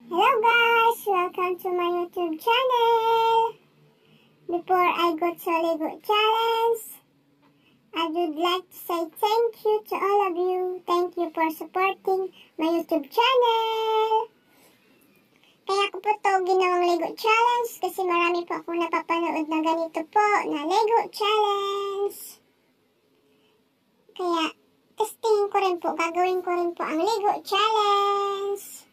Hello guys! Welcome to my YouTube channel! Before I go to Lego Challenge, I would like to say thank you to all of you. Thank you for supporting my YouTube channel. Kaya ko po ito ginawang Lego Challenge kasi marami po akong napapanood na ganito po na Lego Challenge. Kaya testingin ko rin po, gagawin ko rin po ang Lego Challenge.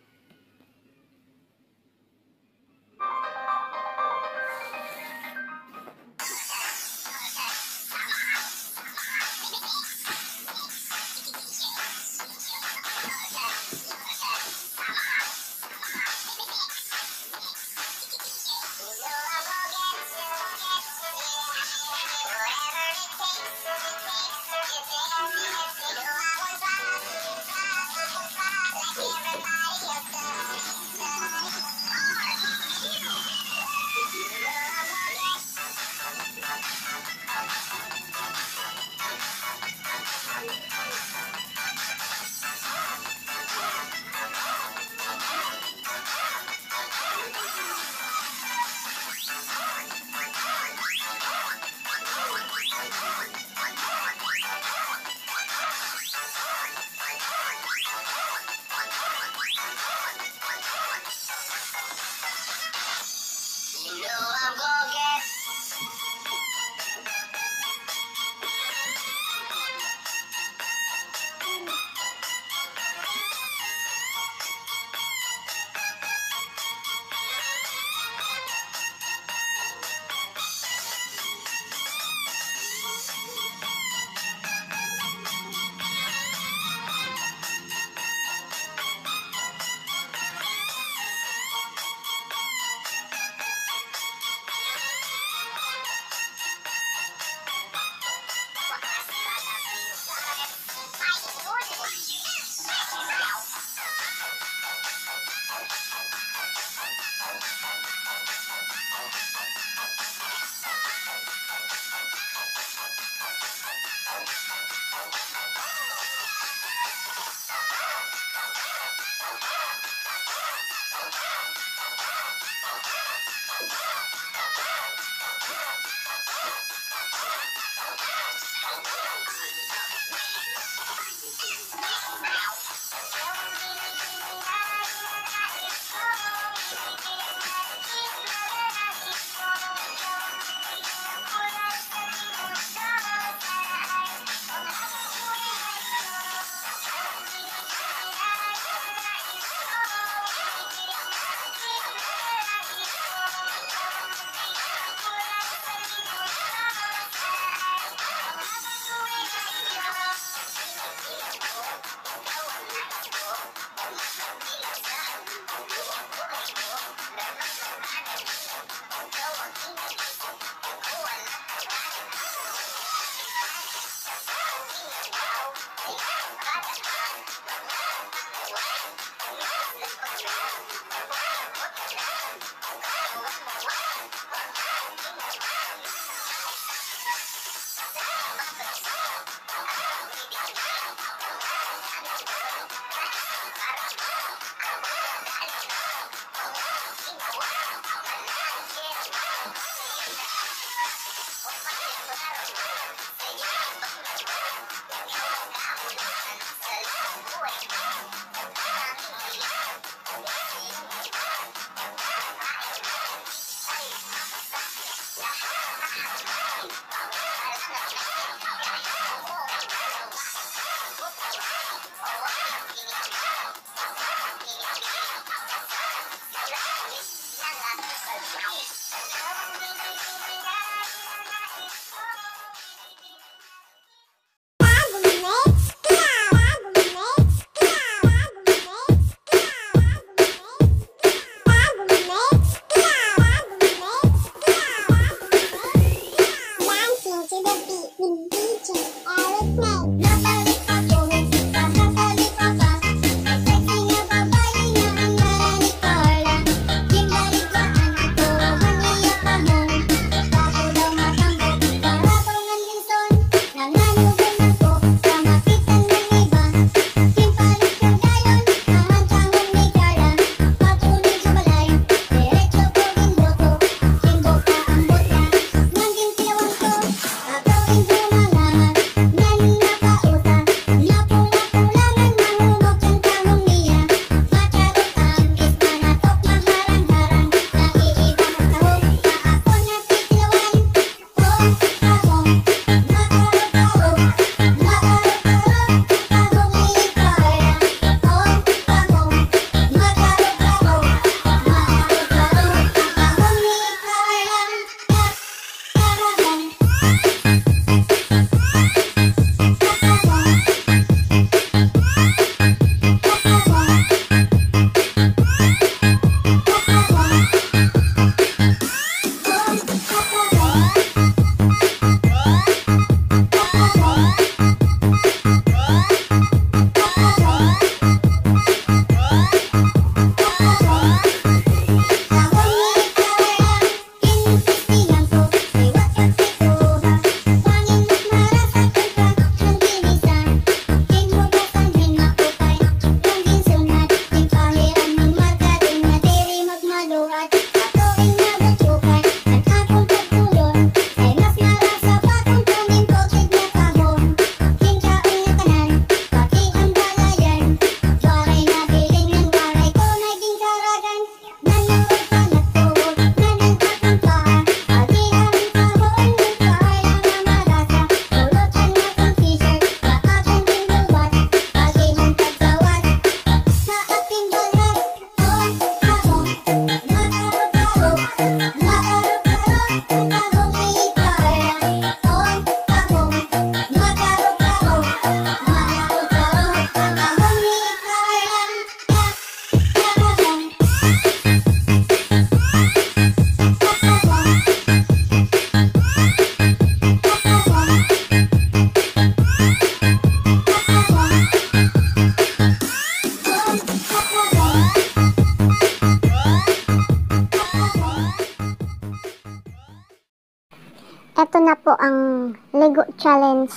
na po ang Lego Challenge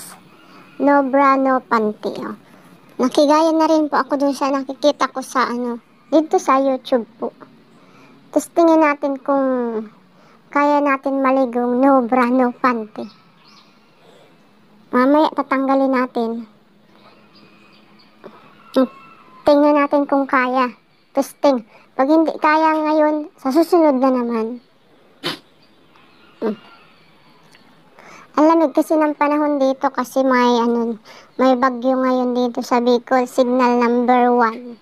No Bra No Panty. Oh. Nakigaya na rin po ako dun sa nakikita ko sa dito sa YouTube po. Tapos tingnan natin kung kaya natin maligong no bra no panty. Mamaya tatanggalin natin. Tingnan natin kung kaya. Testing. Pag hindi kaya ngayon, sa susunod na naman. Ang lamig kasi ng panahon dito kasi may bagyo ngayon dito sa Bicol, signal number 1.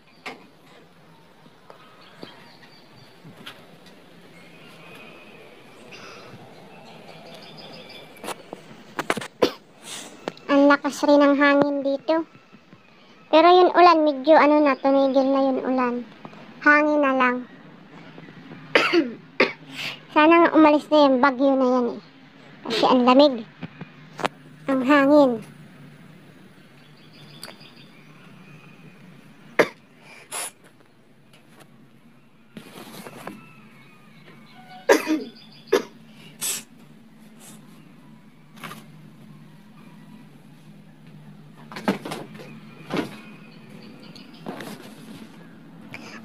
Ang lakas rin ng hangin dito. Pero yung ulan, medyo tumigil na yung ulan. Hangin na lang. Sana nga umalis na yung bagyo na yan eh. Kasi ang lamig. Ang hangin.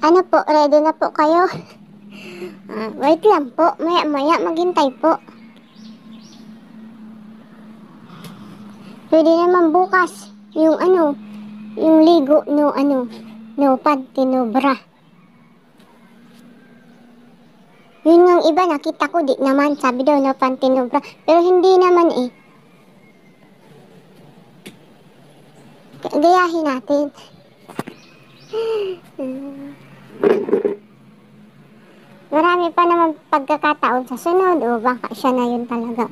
Ano po, ready na po kayo? Wait lang po, maya maghintay po. Pwede naman bukas, yung ligo no panty, no bra. Yun nga iba, nakita ko, di naman, sabi daw no panty, no bra. Pero hindi naman eh. Gayahin natin. Marami pa naman pagkakataon sa sunod, o baka siya na yun talaga.